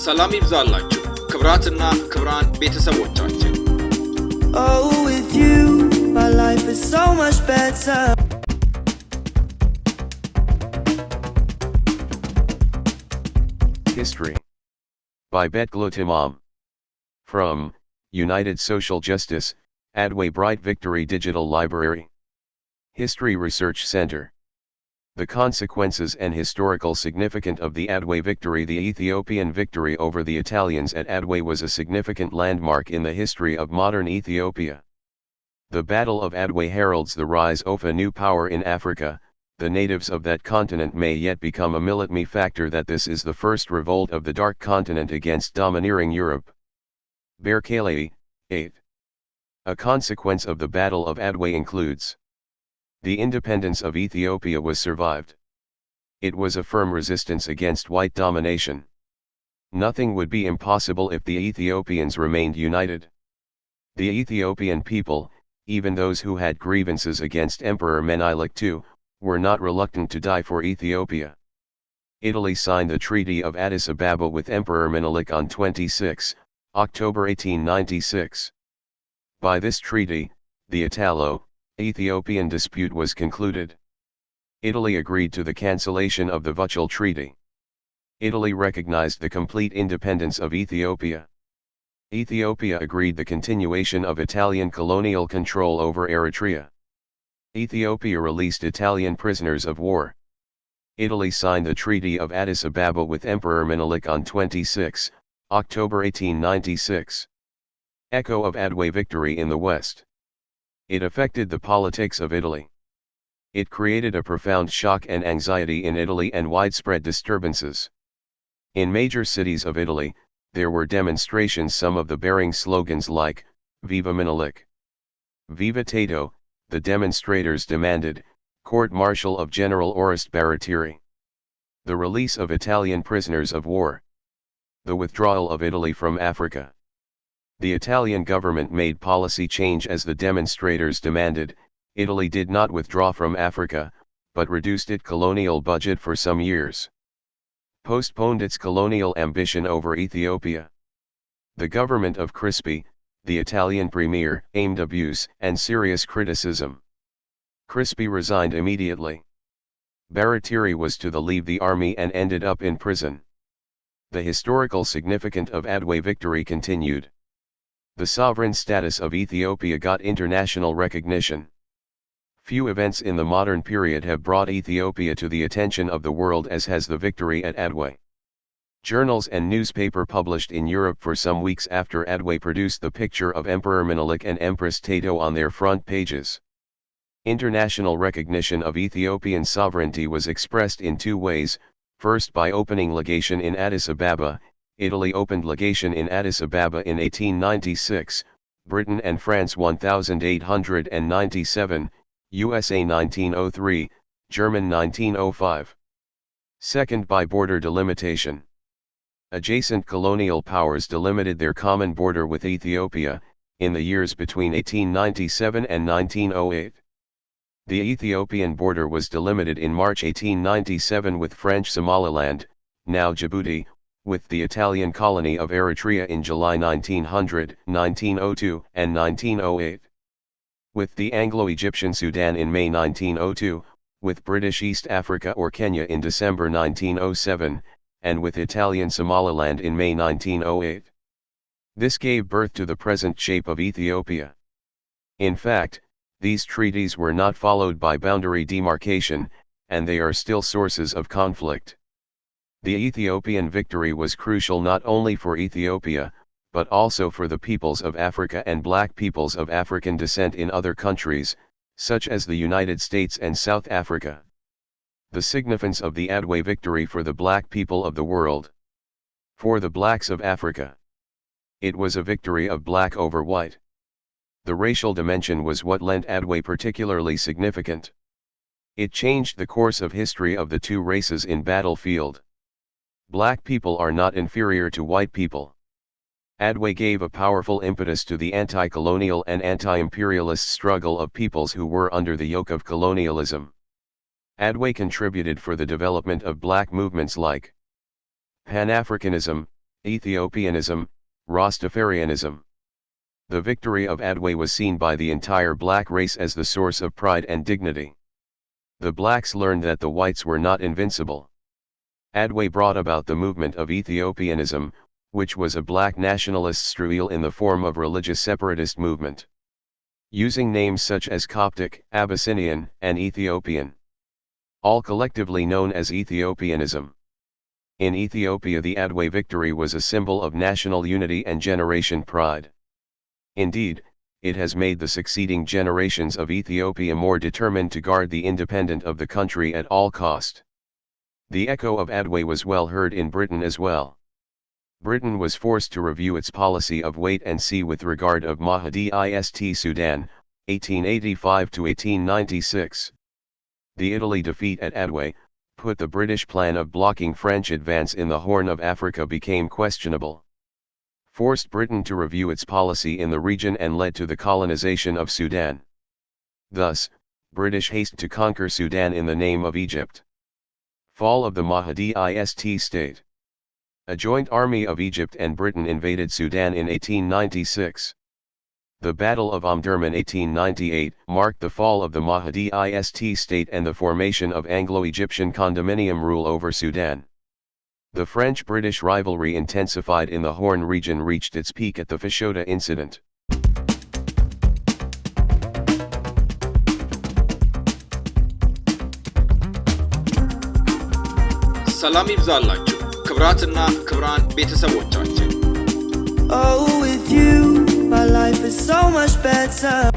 ሰላም ይብዛላችሁ ክብራትና ክብራን ቤተሰቦቻችን Oh, with you, my life is so much better. History by Berekeley Timam. From United Social Justice, Adwa Bright Victory Digital Library. History Research Center. The consequences and historical significance of the Adwa victory. The Ethiopian victory over the Italians at Adwa was a significant landmark in the history of modern Ethiopia. The Battle of Adwa heralds the rise of a new power in Africa. The natives of that continent may yet become a military factor that this is the first revolt of the Dark Continent against domineering Europe. Berekeley, 8. A consequence of the Battle of Adwa includes: the independence of Ethiopia was survived. It was a firm resistance against white domination. Nothing would be impossible if the Ethiopians remained united. The Ethiopian people, even those who had grievances against Emperor Menelik II, were not reluctant to die for Ethiopia. Italy signed the Treaty of Addis Ababa with Emperor Menelik on 26 October 1896. By this treaty, the Italo, Ethiopian dispute was concluded. Italy agreed to the cancellation of the wuchale treaty. Italy recognized the complete independence of Ethiopia. Ethiopia agreed the continuation of Italian colonial control over Eritrea. Ethiopia released Italian prisoners of war. Italy signed the Treaty of Addis Ababa with Emperor Menelik on 26 October 1896. Echo of Adwa victory in the West. It affected the politics of Italy. It created a profound shock and anxiety in Italy and widespread disturbances. In major cities of Italy, there were demonstrations, some of the bearing slogans like, Viva menelik, Viva taytu. The demonstrators demanded, court-martial of General Oreste Baratieri, the release of Italian prisoners of war, the withdrawal of Italy from Africa. The Italian government made policy change as the demonstrators demanded. Italy did not withdraw from Africa, but reduced its colonial budget for some years. Postponed its colonial ambition over Ethiopia. The government of Crispi, the Italian premier, aimed abuse and serious criticism. Crispi resigned immediately. Baratieri was to leave the army and ended up in prison. The historical significance of Adwa victory continued. The sovereign status of Ethiopia got international recognition. Few events in the modern period have brought Ethiopia to the attention of the world as has the victory at Adwa. Journals and newspaper published in Europe for some weeks after Adwa produced the picture of Emperor Menelik and Empress Taytu on their front pages. International recognition of Ethiopian sovereignty was expressed in two ways: first by opening legation in Addis Ababa. Italy opened legation in Addis Ababa in 1896, Britain and France 1897, USA 1903, German 1905. Second by border delimitation. Adjacent colonial powers delimited their common border with Ethiopia, in the years between 1897 and 1908. The Ethiopian border was delimited in March 1897 with French Somaliland, now Djibouti, with the Italian colony of Eritrea in July 1900, 1902, and 1908. With the Anglo-Egyptian Sudan in May 1902, with British East Africa or Kenya in December 1907, and with Italian Somaliland in May 1908. This gave birth to the present shape of Ethiopia. In fact, these treaties were not followed by boundary demarcation, and they are still sources of conflict. The Ethiopian victory was crucial not only for Ethiopia, but also for the peoples of Africa and black peoples of African descent in other countries, such as the United States and South Africa. The significance of the Adwa victory for the black people of the world. For the blacks of Africa, it was a victory of black over white. The racial dimension was what lent Adwa particularly significant. It changed the course of history of the two races in battlefield. Black people are not inferior to white people. Adwa gave a powerful impetus to the anti-colonial and anti-imperialist struggle of peoples who were under the yoke of colonialism. Adwa contributed for the development of black movements like Pan-Africanism, Ethiopianism, Rastafarianism. The victory of Adwa was seen by the entire black race as the source of pride and dignity. The blacks learned that the whites were not invincible. Adwa brought about the movement of Ethiopianism, which was a black nationalist struggle in the form of religious separatist movement, using names such as Coptic, Abyssinian, and Ethiopian, all collectively known as Ethiopianism. In Ethiopia, the Adwa victory was a symbol of national unity and generation pride. Indeed, it has made the succeeding generations of Ethiopia more determined to guard the independence of the country at all cost. The echo of Adwa was well heard in Britain as well. Britain was forced to review its policy of wait and see with regard of Mahdi-ist Sudan, 1885 to 1896. The Italy defeat at Adwa put the British plan of blocking French advance in the Horn of Africa became questionable, forced Britain to review its policy in the region and led to the colonization of Sudan. Thus, British haste to conquer Sudan in the name of Egypt. Fall of the Mahdi-ist state. A joint army of Egypt and Britain invaded Sudan in 1896. The Battle of Omdurman 1898 marked the fall of the Mahdi-ist state and the formation of Anglo-Egyptian condominium rule over Sudan. The French-British rivalry intensified in the Horn region reached its peak at the Fashoda incident. ሰላም ይብዛላችሁ ክብራትና ክብራን ቤተሰቦቻችን Oh, with you, my life is so much better.